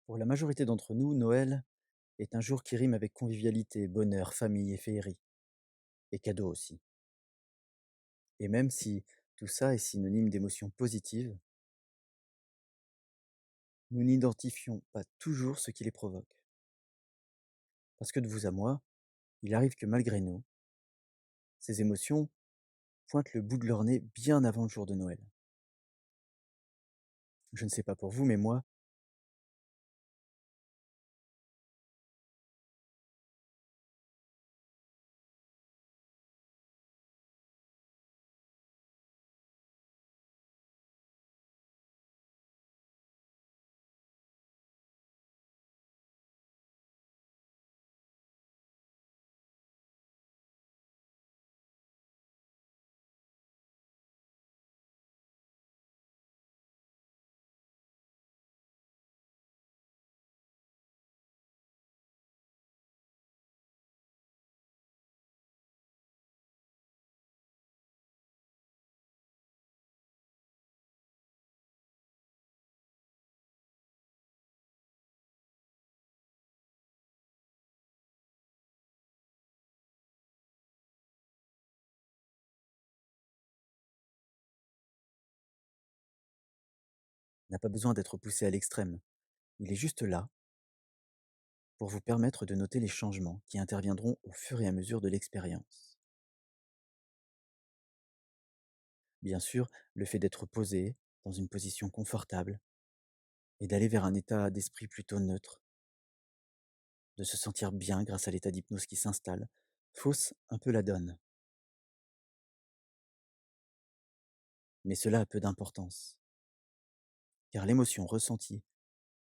Pour la majorité d'entre nous, Noël est un jour qui rime avec convivialité, bonheur, famille et féerie, et cadeaux aussi. Et même si tout ça est synonyme d'émotions positives, nous n'identifions pas toujours ce qui les provoque. Parce que de vous à moi, il arrive que malgré nous, ces émotions pointent le bout de leur nez bien avant le jour de Noël. Je ne sais pas pour vous, mais moi, n'a pas besoin d'être poussé à l'extrême. Il est juste là pour vous permettre de noter les changements qui interviendront au fur et à mesure de l'expérience. Bien sûr, le fait d'être posé, dans une position confortable, et d'aller vers un état d'esprit plutôt neutre, de se sentir bien grâce à l'état d'hypnose qui s'installe, fausse un peu la donne. Mais cela a peu d'importance, car l'émotion ressentie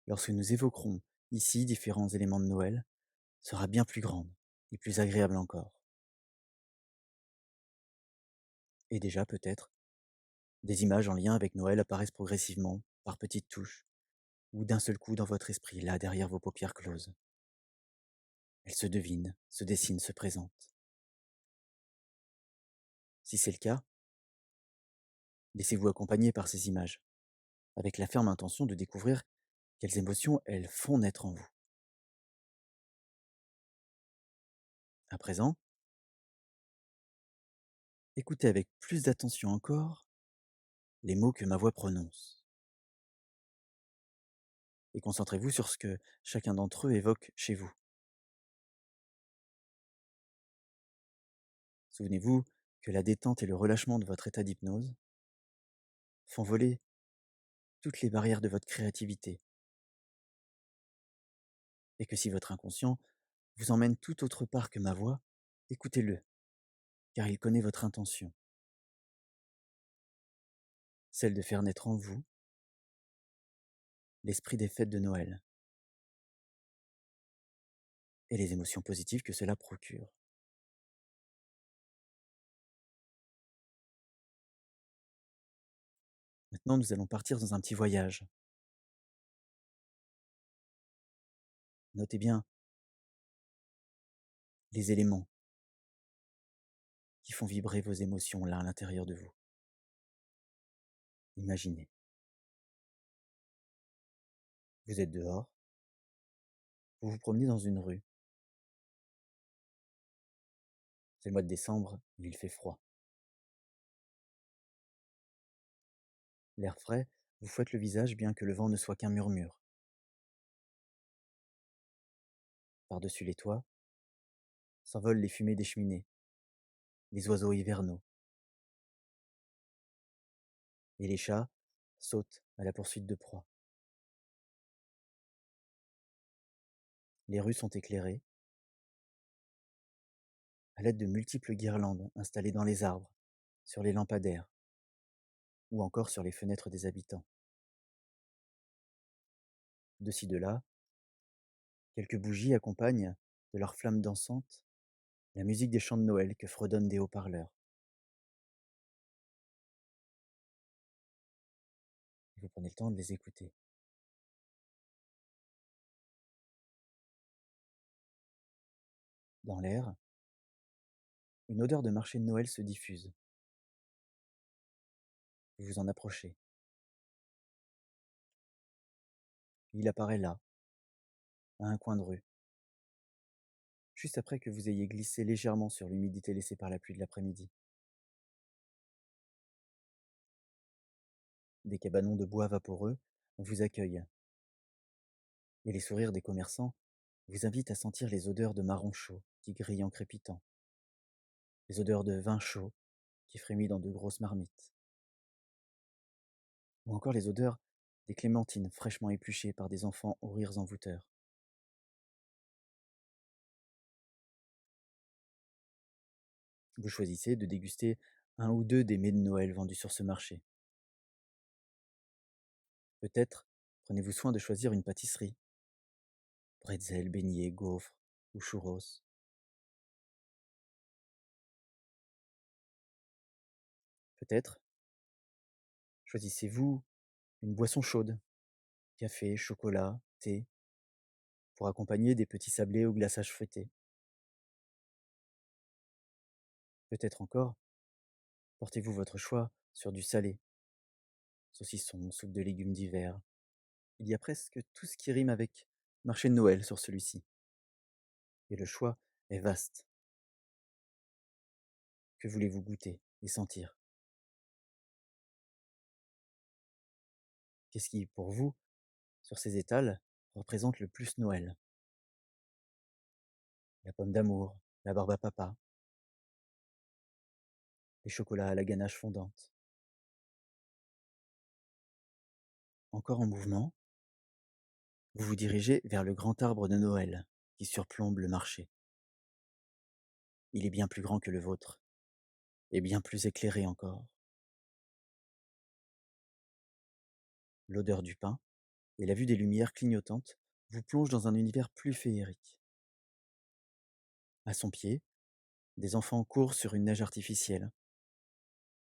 lorsque nous évoquerons ici différents éléments de Noël sera bien plus grande et plus agréable encore. Et déjà peut-être, des images en lien avec Noël apparaissent progressivement, par petites touches, ou d'un seul coup dans votre esprit, là derrière vos paupières closes. Elles se devinent, se dessinent, se présentent. Si c'est le cas, laissez-vous accompagner par ces images, avec la ferme intention de découvrir quelles émotions elles font naître en vous. À présent, écoutez avec plus d'attention encore les mots que ma voix prononce, et concentrez-vous sur ce que chacun d'entre eux évoque chez vous. Souvenez-vous que la détente et le relâchement de votre état d'hypnose font voler toutes les barrières de votre créativité, et que si votre inconscient vous emmène tout autre part que ma voix, écoutez-le, car il connaît votre intention, celle de faire naître en vous l'esprit des fêtes de Noël et les émotions positives que cela procure. Maintenant, nous allons partir dans un petit voyage. Notez bien les éléments qui font vibrer vos émotions là à l'intérieur de vous. Imaginez, vous êtes dehors, vous vous promenez dans une rue. C'est le mois de décembre, et il fait froid. L'air frais vous fouette le visage bien que le vent ne soit qu'un murmure. Par-dessus les toits s'envolent les fumées des cheminées, les oiseaux hivernaux, et les chats sautent à la poursuite de proie. Les rues sont éclairées à l'aide de multiples guirlandes installées dans les arbres, sur les lampadaires, ou encore sur les fenêtres des habitants. De ci de là, quelques bougies accompagnent de leurs flammes dansantes la musique des chants de Noël que fredonnent des haut-parleurs. Et vous prenez le temps de les écouter. Dans l'air, une odeur de marché de Noël se diffuse. Vous vous en approchez. Il apparaît là, à un coin de rue, juste après que vous ayez glissé légèrement sur l'humidité laissée par la pluie de l'après-midi. Des cabanons de bois vaporeux vous accueillent, et les sourires des commerçants vous invitent à sentir les odeurs de marron chaud qui grillent en crépitant, les odeurs de vin chaud qui frémit dans de grosses marmites, ou encore les odeurs des clémentines fraîchement épluchées par des enfants aux rires envoûteurs. Vous choisissez de déguster un ou deux des mets de Noël vendus sur ce marché. Peut-être prenez-vous soin de choisir une pâtisserie, bretzel, beignets, gaufres ou churros. Peut-être choisissez-vous une boisson chaude, café, chocolat, thé, pour accompagner des petits sablés au glaçage fouetté. Peut-être encore portez-vous votre choix sur du salé, saucisson, soupe de légumes d'hiver. Il y a presque tout ce qui rime avec marché de Noël sur celui-ci. Et le choix est vaste. Que voulez-vous goûter et sentir? Qu'est-ce qui, pour vous, sur ces étals, représente le plus Noël? La pomme d'amour, la barbe à papa, les chocolats à la ganache fondante. Encore en mouvement, vous vous dirigez vers le grand arbre de Noël qui surplombe le marché. Il est bien plus grand que le vôtre, et bien plus éclairé encore. L'odeur du pain et la vue des lumières clignotantes vous plongent dans un univers plus féerique. À son pied, des enfants courent sur une neige artificielle,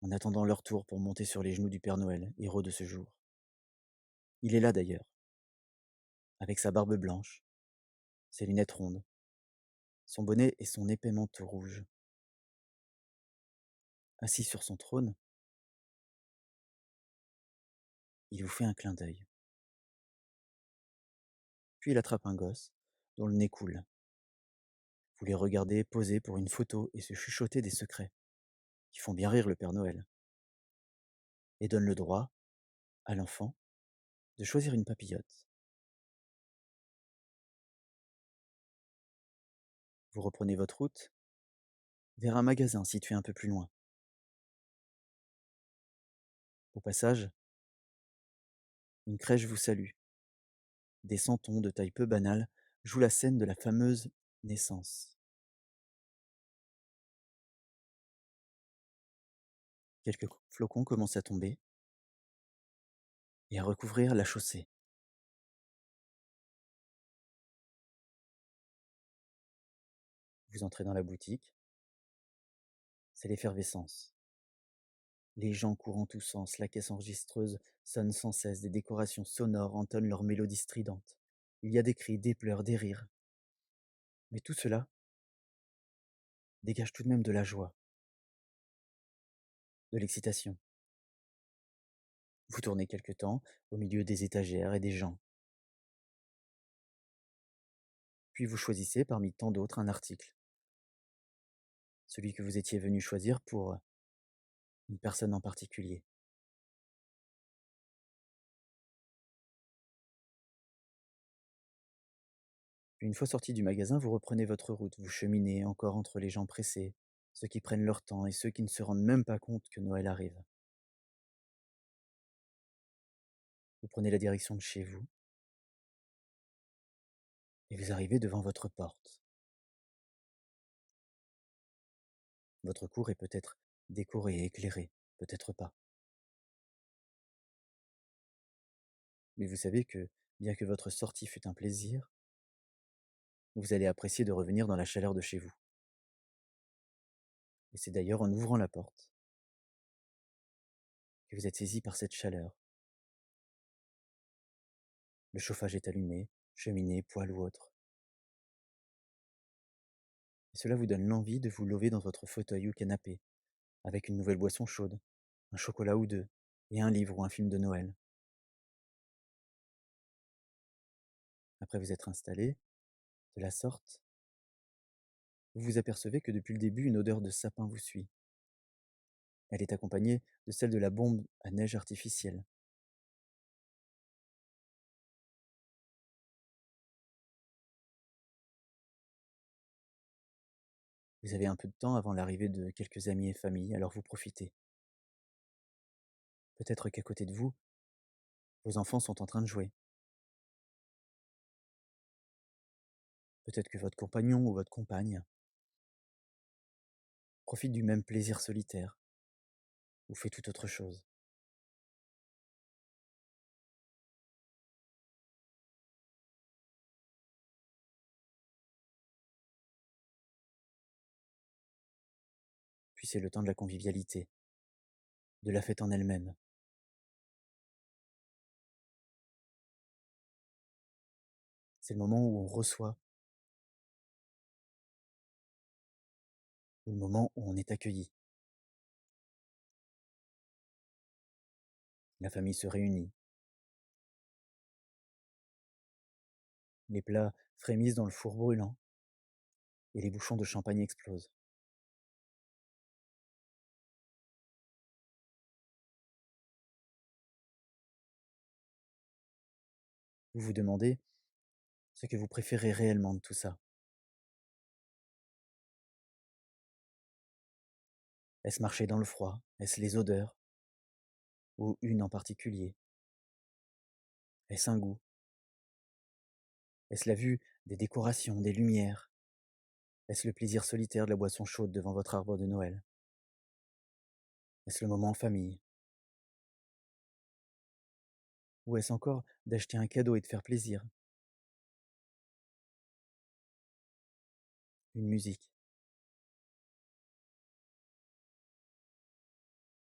en attendant leur tour pour monter sur les genoux du Père Noël, héros de ce jour. Il est là d'ailleurs, avec sa barbe blanche, ses lunettes rondes, son bonnet et son épais manteau rouge. Assis sur son trône, il vous fait un clin d'œil. Puis il attrape un gosse, dont le nez coule. Vous les regardez poser pour une photo et se chuchoter des secrets, qui font bien rire le Père Noël, et donne le droit, à l'enfant, de choisir une papillote. Vous reprenez votre route vers un magasin situé un peu plus loin. Au passage, une crèche vous salue. Des santons de taille peu banale jouent la scène de la fameuse naissance. Quelques flocons commencent à tomber et à recouvrir la chaussée. Vous entrez dans la boutique, c'est l'effervescence. Les gens courent en tous sens, la caisse enregistreuse sonne sans cesse, des décorations sonores entonnent leurs mélodies stridentes. Il y a des cris, des pleurs, des rires. Mais tout cela dégage tout de même de la joie, de l'excitation. Vous tournez quelque temps au milieu des étagères et des gens. Puis vous choisissez parmi tant d'autres un article, celui que vous étiez venu choisir pour une personne en particulier. Puis une fois sorti du magasin, vous reprenez votre route, vous cheminez encore entre les gens pressés, ceux qui prennent leur temps et ceux qui ne se rendent même pas compte que Noël arrive. Vous prenez la direction de chez vous et vous arrivez devant votre porte. Votre cour est peut-être décorée et éclairée, peut-être pas. Mais vous savez que, bien que votre sortie fût un plaisir, vous allez apprécier de revenir dans la chaleur de chez vous. Et c'est d'ailleurs en ouvrant la porte que vous êtes saisi par cette chaleur. Le chauffage est allumé, cheminée, poêle ou autre. Et cela vous donne l'envie de vous lever dans votre fauteuil ou canapé, avec une nouvelle boisson chaude, un chocolat ou deux, et un livre ou un film de Noël. Après vous être installé de la sorte, vous vous apercevez que depuis le début, une odeur de sapin vous suit. Elle est accompagnée de celle de la bombe à neige artificielle. Vous avez un peu de temps avant l'arrivée de quelques amis et familles, alors vous profitez. Peut-être qu'à côté de vous, vos enfants sont en train de jouer. Peut-être que votre compagnon ou votre compagne profite du même plaisir solitaire ou fait tout autre chose. Puis c'est le temps de la convivialité, de la fête en elle-même. C'est le moment où on reçoit, ou le moment où on est accueilli. La famille se réunit, les plats frémissent dans le four brûlant et les bouchons de champagne explosent. Vous vous demandez ce que vous préférez réellement de tout ça. Est-ce marcher dans le froid? Est-ce les odeurs? Ou une en particulier? Est-ce un goût? Est-ce la vue des décorations, des lumières? Est-ce le plaisir solitaire de la boisson chaude devant votre arbre de Noël? Est-ce le moment en famille? Ou est-ce encore d'acheter un cadeau et de faire plaisir? Une musique?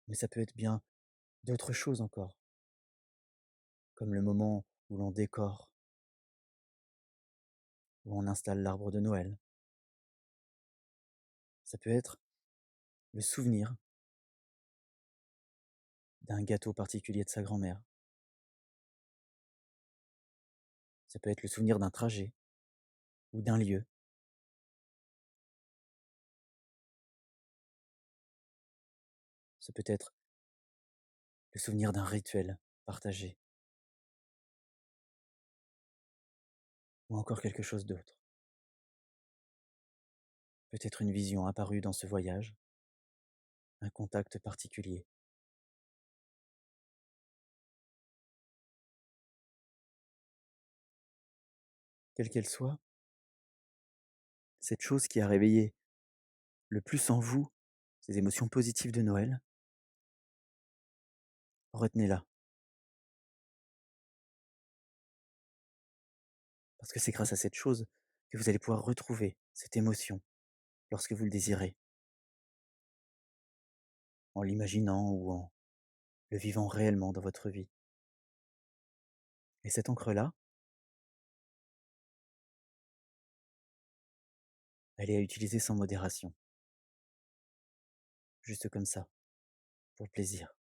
Mais ça peut être bien d'autres choses encore, comme le moment où l'on décore, où on installe l'arbre de Noël. Ça peut être le souvenir d'un gâteau particulier de sa grand-mère. Ça peut être le souvenir d'un trajet ou d'un lieu. Ça peut être le souvenir d'un rituel partagé ou encore quelque chose d'autre. Peut-être une vision apparue dans ce voyage, un contact particulier. Quelle qu'elle soit, cette chose qui a réveillé le plus en vous ces émotions positives de Noël, retenez-la, parce que c'est grâce à cette chose que vous allez pouvoir retrouver cette émotion lorsque vous le désirez, en l'imaginant ou en le vivant réellement dans votre vie. Et cette encre-là, elle est à utiliser sans modération, juste comme ça, pour le plaisir.